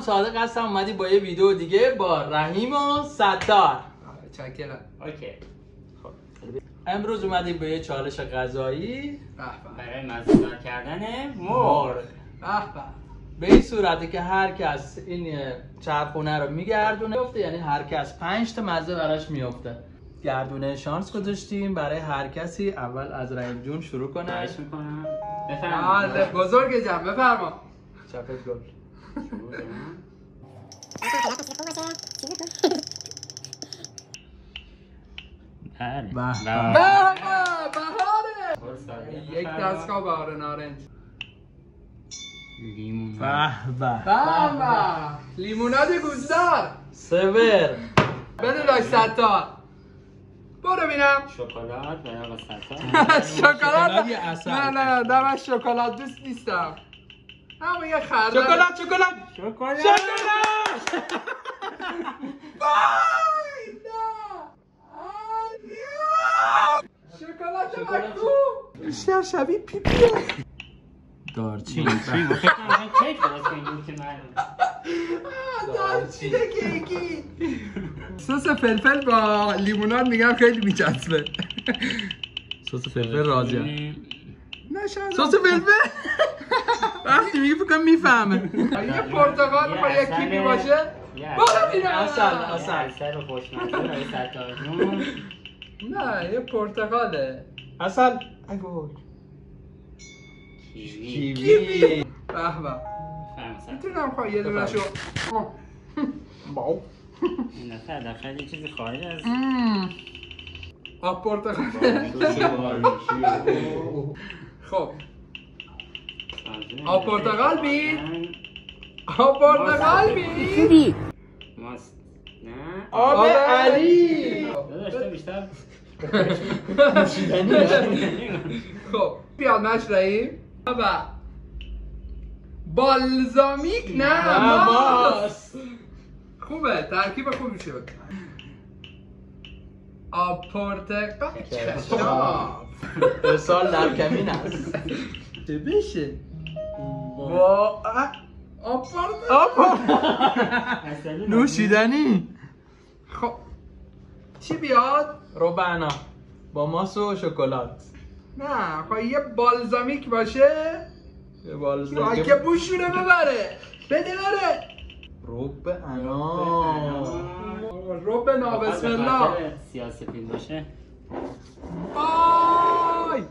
صادق هستم، اومدی با یه ویدیو دیگه با رحیم و ستار. چکرم. اوکی. خب امروز اومدیم به یه چالش غذایی برای مزه‌دار کردن مرغ. به این صورته که هر کس این چرخونه رو میگردونه یعنی هر کس 5 تا مزه براش میفته. گردونه شانس گذاشتیم برای هر کسی. اول از رحیم جون شروع کنه. خواهش میکنم. بفرمایید. بله بزرگ جمع بفرما. چپت گل. بهاره. یک دستگاه بهاره نارنج. لیمون. لیموناد گوزدار. سور. بده داشت ستار. برو بینم. شکلات برای آقا ستار. شکلات یه عسل. نه من شکلات دوست نیستم. اما یه خرده. شکلات. وای نه. شکلات مکو. بیشتر شبیه پیپیه. دارچین. فکر کنم کیک درست کنیم که دارچین کیکی. سس فلفل با لیموناد میگم خیلی میچسبه. سس فلفل راضیه. نه شاید سس فلفل وقتی میگه فکر کنم میفهمه. یه پرتقال با یک کیکی باشه. برو بینم. عسل خوشمزه برای ستار جون. نه یه پرتقاله. عسل. ایگو. کیوی. به به. میتونم خواهی یه دونه شو. باو. این دفعه داخل یه چیزی خارج از آب پرتقال. خب آب پرتقال بید. آب پرتقال بید. ماست. نه. آب علی. داشته بیشتر خب بیاد مشرعیم. بابا بالزامیک نه ماست. خوبه ترکیب خوبی شد. آب پرتقال. سال در کمین است. چه بشه؟ آب پرتقال. نوشیدنی. خب چی بیاد؟ روبانا با ماست و شکلات. نه خب یه بالزامیک باشه یه بالزامیک که بوشونه ببره. بده بره. روبنا بسم الله. سیاسفید باشه. وای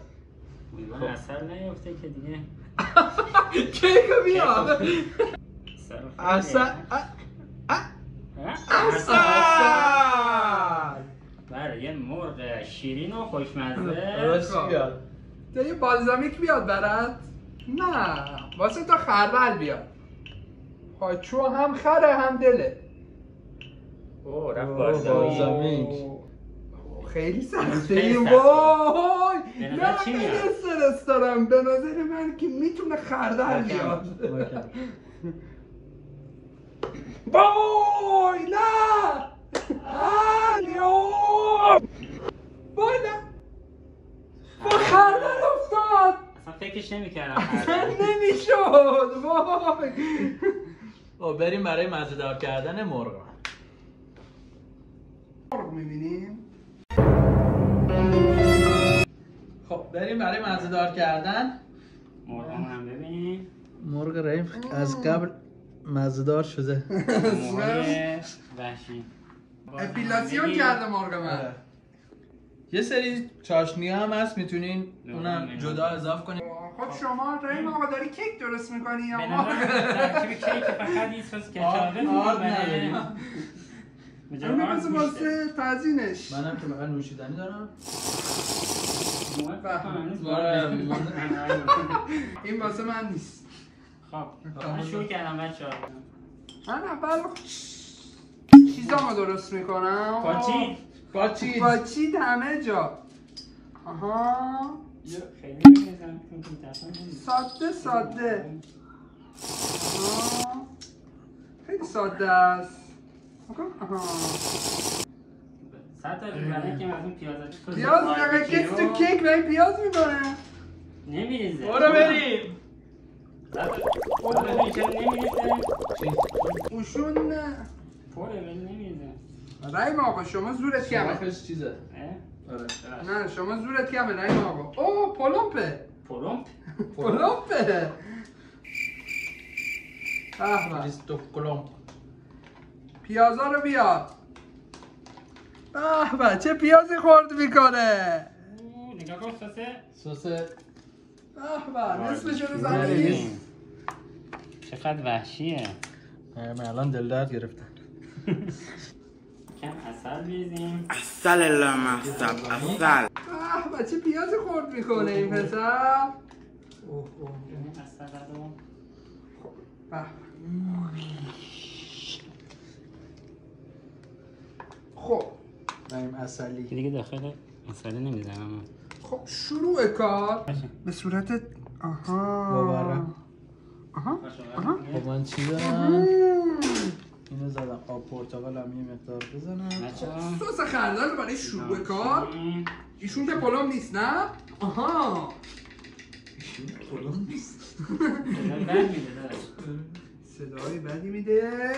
امیدوارم عسل نیفته که دیگه کیکو بیاد. عسل. بله یه مرغ شیرین و خوشمزه. راستی بیاد. یه بالزامیک بیاد برات. نه واسه تا خردل بیاد. چون هم خره هم دله. رفت بالزامیک. خیلی سخته این. وای نه چی خیلی میاد؟ استرس دارم. به نظر من که میتونه خردل بیاد. وای نه وای نه با خردل افتاد. اصلا فکرش نمی‌کردم. اصلا نمیشد. وای بریم برای مزه‌دار کردن مرغ. مرغ میبینیم. خب بریم برای مزه‌دار کردن مرغ هم ببینیم. مرغ رحیم از قبل مزه‌دار شده. مرغ وحشی. اپیلاسیون کرده مرغ من. یه سری چاشنی هم هست میتونین اونم جدا اضافه کنین. خب شما رحیم آقا داری کیک درست میکنی یا به مرغ؟ نظر ترکیب کیک فقط این سس کچاپه آرد نداریم. اون بزن واسه تزیینش. منم که فقط نوشیدنی دارم. این واسه من نیست. خب من شروع کردم بچه‌ها. من اول چیزامو درست میکنم. پاچید همه جا. آها خیلی نمی‌زنم ساده. خیلی ساده است. آها ستار برای که مردم پیاز دقیقه کسی تو کیک برای پیاز میکنه. نمیریزه. برو بریم. ستار ببین چرا نمیریزه؟ اوشون نه. پره ولی نمیده. رحیم آقا شما زورت کمه. سراخش چیزه. آره. نه شما زورت کمه رحیم آقا. اوه پلومپه. پلومپ؟ پلومپه. به کریستوف کلمب. پیازا رو بیار. به چه پیازی خورد میکنه. نگاه کن سس. به نصفش رو زمین. چقدر وحشیه. من الان دل درد گرفتم. کم عسل بیزیم. عسل لامصب عسل. به چه پیازی خورد میکنه این پسر. عسل رو خب نیم اصلی. دیگه داخل عسل نمیزنم. خب شروع کار به صورت باورم. خب من چی دارم؟ اینو زدم. آب پرتقال هم یه مقدار بزنم. سس خردل برای شروع کار. ایشون که پلوم نیست نه؟ آها ایشون پلوم نیست. صدای بدی میده.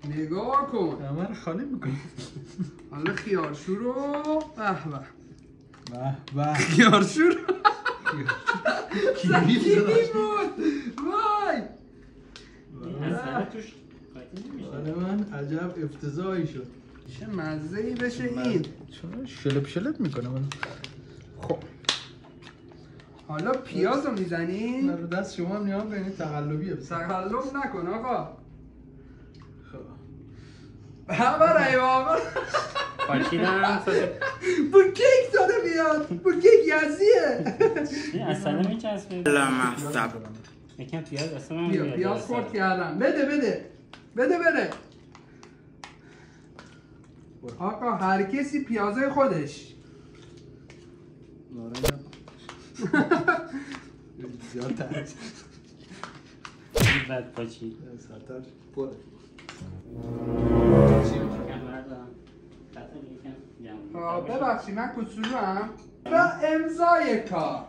نگاه کن. همه خالی میکنی. حالا خیارشو رو به خیارشو رو سکینی بود. وای حالا من عجب افتضاحی شد. چه مزه‌ای بشه این. چون شلپ میکنه من. خب حالا پیاز رو میزنی؟ رو دست شما هم نیام کنید تقلبیه. تقلب نکن آقا. برای آقا پاچیدم با کیک داره بیاد. با کیک یزیه. این اصلا میچسبه. لامصب. یکم پیاز اصلا بیا پیاز خورد کردم. بده بره. آقا هر کسی پیازه خودش. زیاد ترد. بعد پاچید. سرتر پره. ببخشید من کوچولو هم. و امضای کار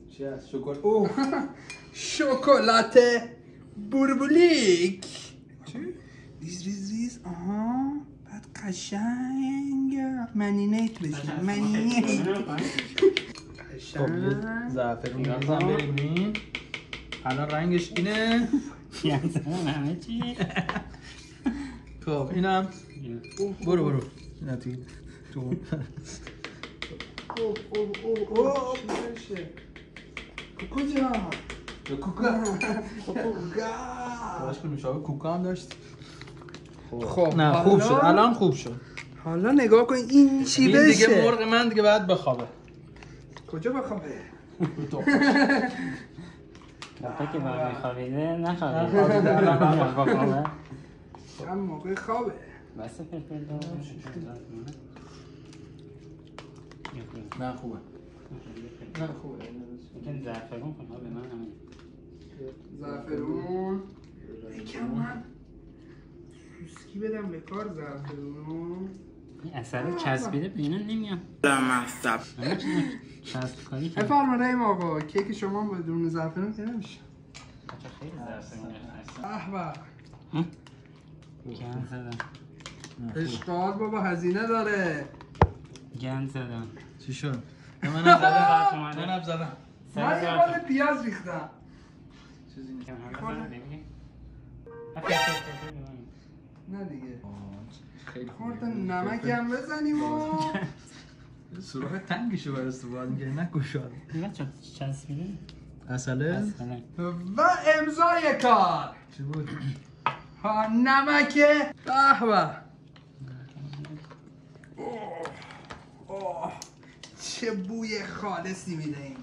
چی هست؟ شکلات بوربولیک. چی؟ ریز آها بعد قشنگ منینیت بشه. منینیت قشنگ. زعفرون میریزم بریم این. الان رنگش اینه. همه چی؟ خب اینم برو اینا تو کجا؟ باش که مشابه کوکا هم داشت. خب نه خوب شد. الان خوب شد. حالا نگاه کن این چی این بشه. دیگه مرغ من دیگه باید بخوابه. کجا بخوابه؟ وقتی که باید میخوابیده نخوابیده. الان بخوابه. هم موقع خوابه. بس فلفل دارم. نه خوبه. یکم زعفرون کن به من همین. زعفرون یکم من سوسکی بدم به کار. زعفرون این اثر چسبیده به اینا نمیام. لامصب. چسب کاری که بفرمایید آقا کیک شما بدون زعفرون که نمیشه. خیلی زعفرون گند زدم. اشغال بابا هزینه داره. گند زدم. چی شد؟ منم زدم. من یه بار پیاز ریختم. چیزی نیست. نه دیگه خیلی خورده نمک هم بزنیم و سراغ تنگشو بر استفاده میگه نه گشاد. اینا چسبیده؟ اصله؟ و امضای کار. چی بود؟ ها نمک قهوه. چه بوی خالصی میده این.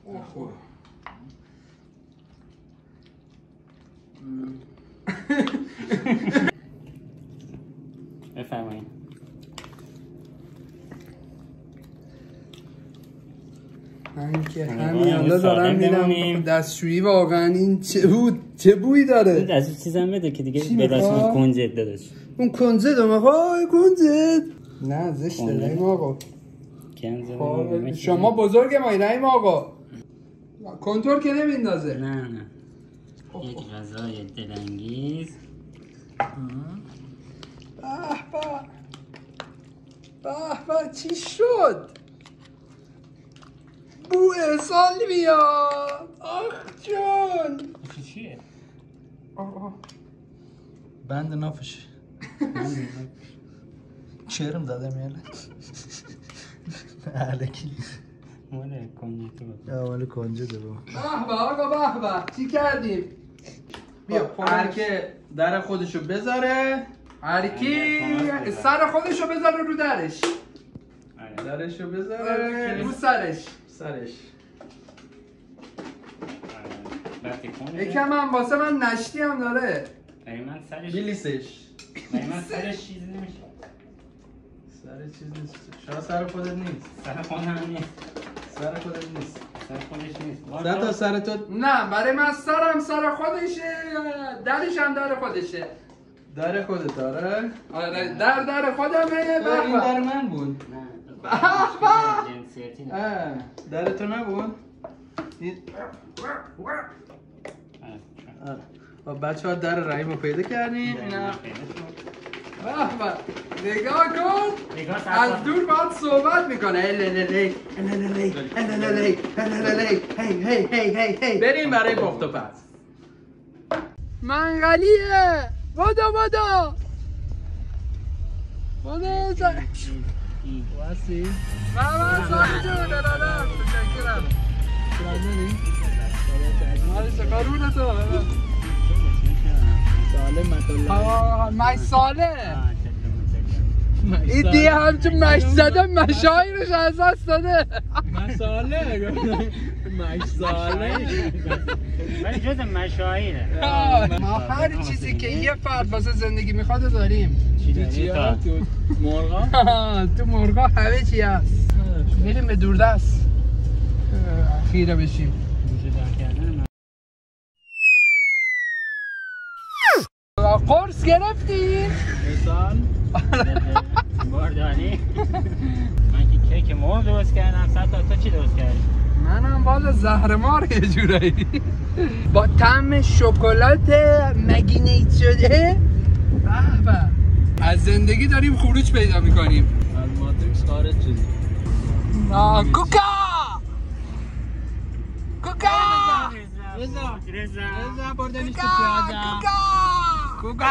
اوه بفرمایید. من که همین حالا دارم میرم دستشویی. واقعا این چه بویی داره. از این چیزم بده که دیگه به دستمون کنجد داداش. اون کنجد های کنجد نه زشته. رحیم آقا شما بزرگ ما. رحیم آقا کنترل که نمیندازه. نه یک غذای دلانگیز. به چی شد؟ بو احسال میاد. آخ جون. چیه؟ بند نافش چرم زده میاله علکی ماله کنجه تو یا ماله کنجه ده با به آقا به چی کردیم؟ بیا هر که در خودشو بذاره هر کی سر خودشو بذاره رو درش. درشو بذاره رو سرش. یکم هم واسه من نشتی هم داره. من سرش بیلیسش من سرش چیزی نمیشه. سر چیز نیست شما سر خودت نیست سر خودم نیست. سر خودت نیست سر خودش نیست. سر تا سر تو نه برای من سرم سر خودشه، درش هم در خودشه. در خودت آره در خودمه. این در من بود جنسیتی در تو نبود بچه ها در رحیم رو پیدا کردیم اینا نگاه کن از دور باید صحبت میکنه. بریم برای پخت و پز. منقلیه بادو واسی بابا سالی جون دادم تشکرم. قرونه تو مش ساله این دیگه همچون مش زده مشایرش از دست داده. مساله مش ساله ولی جز مشاهیره. ما هر چیزی که یه فرد واسه زندگی میخواد داریم. چی تو مرغا تو مرغا همه چی هست. میریم به دوردست خیره بشیم. قرص گرفتیم؟ مثال باردانی من که کیک مرغ درست کردم. تا چی درست کردی؟ منم بالا زهرمار یه جورایی با طعم شکلات مگینیت شده. به از زندگی داریم خروج پیدا میکنیم. از ماتریکس خارج شدیم. کوکا رضا بردنیش تو پیازم کوکا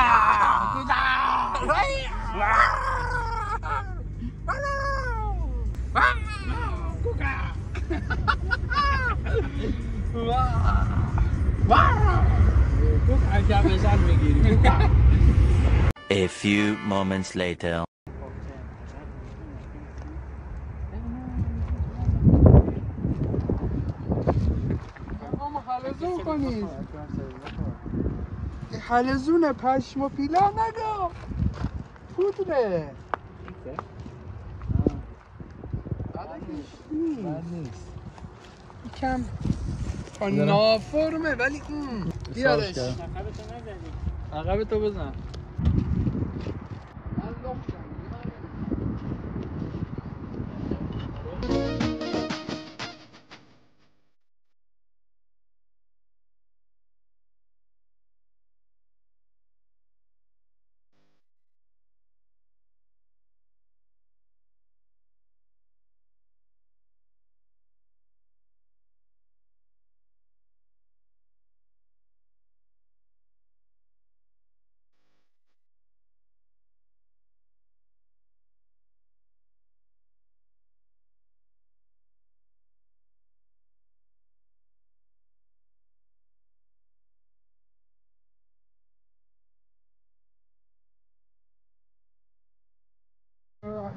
A few moments later. حلزون کنید. حلزون پشم و پیلا نگو پودره. بد نیست کم نافرمه ولی بیارش. عقب تو بزن.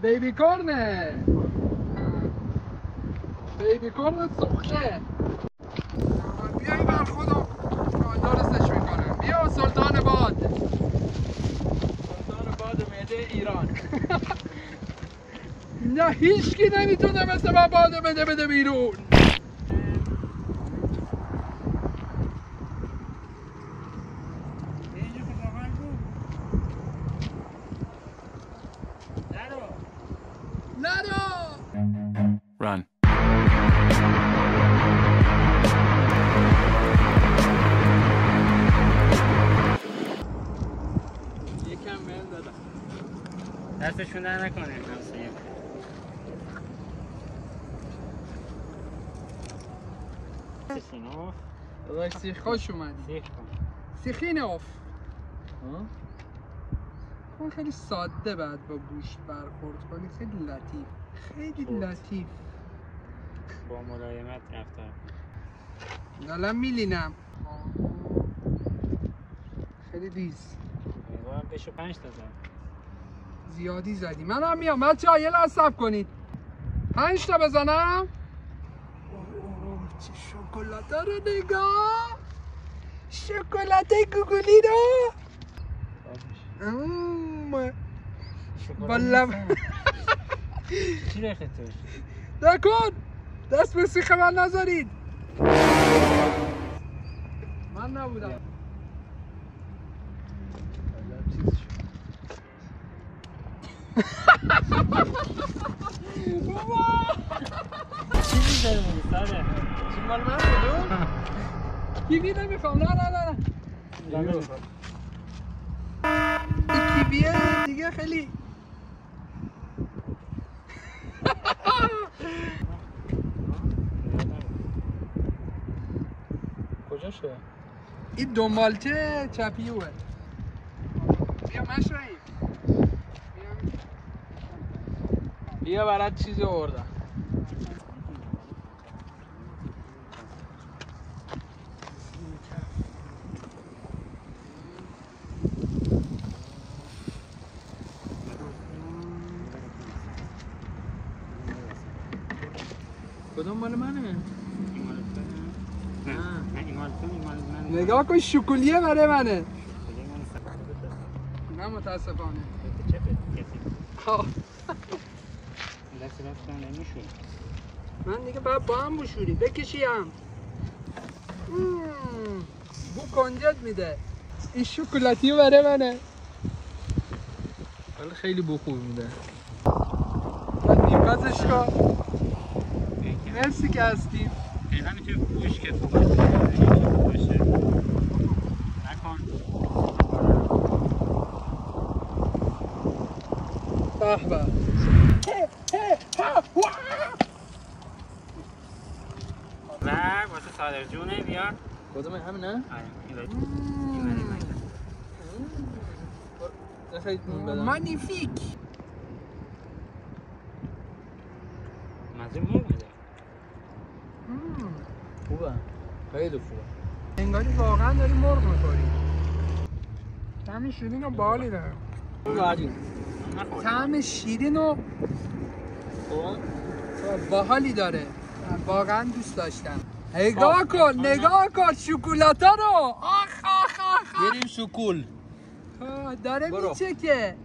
بیبی کورنه سخته. بیایی بر خودم درستش میکنم. بیا سلطان باد معده ایران. نه هیچکی نمیتونه مثل من بادو بده بیرون. Run. دستشون در نکنه همسایه. سیخینوف داداش سیخ خوش اومدی. سیخ کن. سیخینوف اون خیلی ساده بعد با گوشت برخورد کنی، خیلی لطیف، خیلی لطیف. با ملایمت رفتار. دارم میلینم. خیلی ریز. باید بشو 5 تا زد. زیادی زدی. منم میام. بچه‌ها یه لحظه صبر کنید. 5 تا بزنم. چه شکلاته رو نگاه. شکلات گوگلی رو. بالا. چی ریخت توش؟ نکن. دست به سیخ من نذارید. من نبودم. چی می‌ذاری میگی ساده؟ چی مال من بودو؟ کیوی نمیخوام. نه این کیویه دیگه خیلی کجاشه؟ این دنبالچه چپیوه. بیا مشرعیم. بیا برات چیزی آوردم. کدوم مال منه؟ این مال تو؟ نه این مال تو، این مال من. نگاه کن شکلیه برای منه. کجای من سر؟ نه متاسفانه. چه کسی؟ آه. دست نمیشون. من دیگه باید با هم بشوری بکشیم. بو کنجد میده. این شکلاتی برای منه. ولی خیلی بو خوب میده. بعد نیمکتش کن. مرسی که هستیم. فعلا میتونی گوش که خوب باشه. نکن. به به. و واسه صادر جونه بیار. کدوم همینه؟ آره این برای من. خیلی بدم. مانیفیک. مزه مرغ میده. خوبه. خیلی خوبه. انگاری واقعا داری مرغ میخوری. طعم شیرین و بالی داره. راحتی. طعم شیرین و خب باحالی داره. واقعا دوست داشتم. نگاه کن نگاه کن شکلاتا رو. آخ آخ آخ. بریم سکول. داره برو. میچه که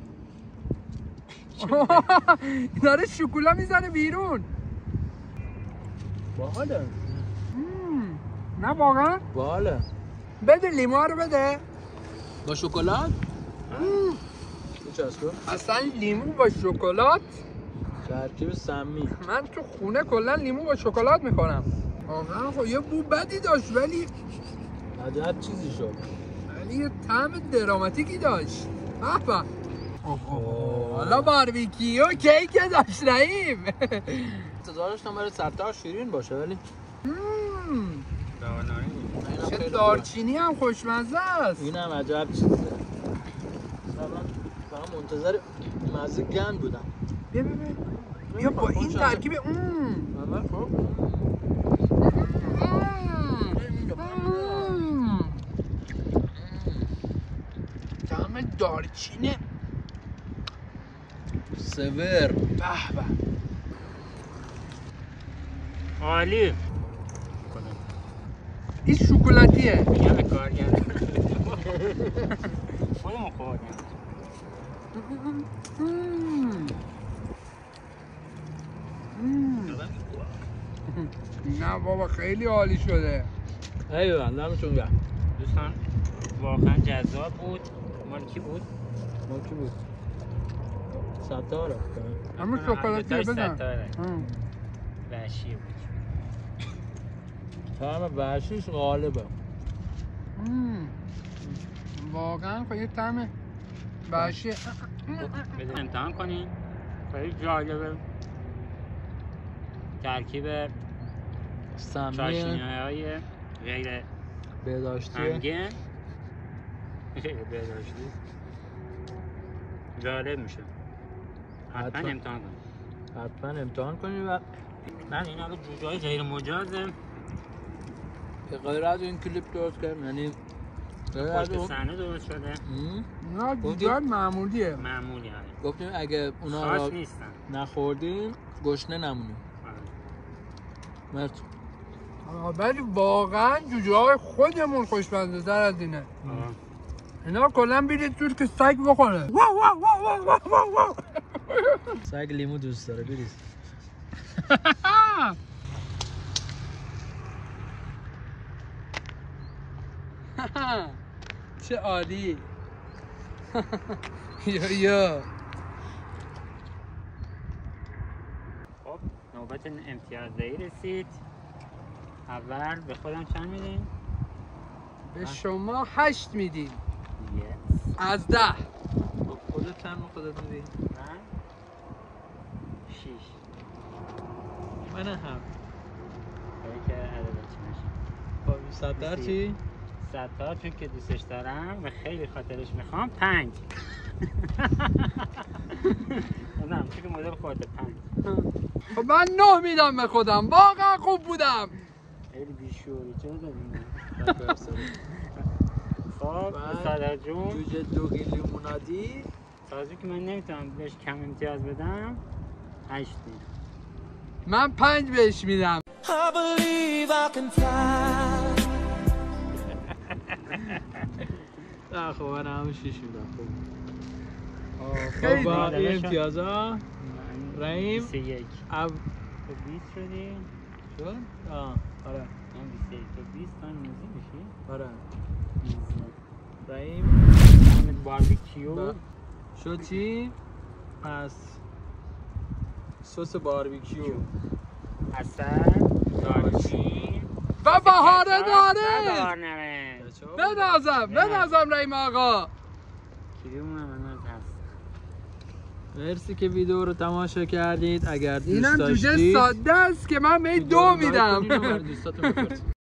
داره شکلا میزنه بیرون. باحاله. نه واقعا. باحاله. بده لیمو رو بده. با شکلات؟ چه اصلا لیمو با شکلات. ترکیب سمی. من تو خونه کلا لیمو با شکلات میکنم. واقعا خب یه بو بدی داشت ولی عجب چیزی شد. یه طعم دراماتیکی داشت. به به. حالا باربیکیو کیک داشت رحیم. انتظار داشتم برای سرتار شیرین باشه ولی چه دارچینی هم خوشمزه است. این هم عجب چیزه. فقط منتظر مزه گند بودم. بیا بیا با این ترکیب خب طعم دارچینه. سور. به به. عالی. این شکلاتیه. میگم به کارگر. خودمون خوردیم. نه بابا خیلی عالی شده. ایوه دمتون گرم. دوستان واقعا جذاب بود. مال کی بود؟ مال کی بود؟ ستاره. اما شکلاتیه بزن. وحشی بود. طعم وحشیش غالبه. واقعا خب یه طعم باشه. بده امتحان کنیم. خیلی جالبه. ترکیب سمی چاشنی‌های غیر بهداشتی همگن بهداشتی جالب میشه. حتما امتحان کنیم. حتما امتحان کنیم. و من اینا رو جوجه‌های غیر مجازه به غیر از این کلیپ درست کردم، یعنی غیر از پشت اون صحنه درست شده. نه جوجه معمولیه. معمولی های گفتیم اگه اونا خاص را نیستن. نخوردیم گشنه نمونیم. مرد ولی واقعا جوجه های خودمون خوشمزه تر از اینه. اینا کلا بیرید توش که سگ بخوره. سگ لیمو دوست داره بریز. چه عالی. یا خب نوبت امتیازدهی رسید. اول به خودم چند میدین؟ به شما 8 میدیم یس. از 10. خودت چند خودت میدی؟ من 6. من هم. برای که عدد چی میشه؟ خب 100 چی؟ 100 تا چون که دوستش دارم و خیلی خاطرش میخوام 5. نه چون که مدل خودت 5. خب من 9 میدم به خودم. واقعا خوب بودم. خیلی بیشوری چرا داریم؟ خب صدر جون جوجه دوگی لیمونادی تازه که من نمیتونم بهش کم امتیاز بدم 8 میدم. من 5 بهش میدم. نه خب من هم 6 میدم. خیلی خب با دیگه. این امتیازا رحیم 21 اب تو 20 شدی؟ شد؟ آره من 21 تو 20 تا موزی میشی؟ آره 19 رحیم همه باربیکیو شد چی؟ پس سس باربیکیو اصل دارچین و بهاره داره. بنازم بنازم رحیم آقا. کریمون هم هنوز هست. مرسی که ویدیو رو تماشا کردید. اگر دوست اینم داشتید جوجه ساده است که من به 2 میدم. لایک کنین و برای دوستاتون بفرستین.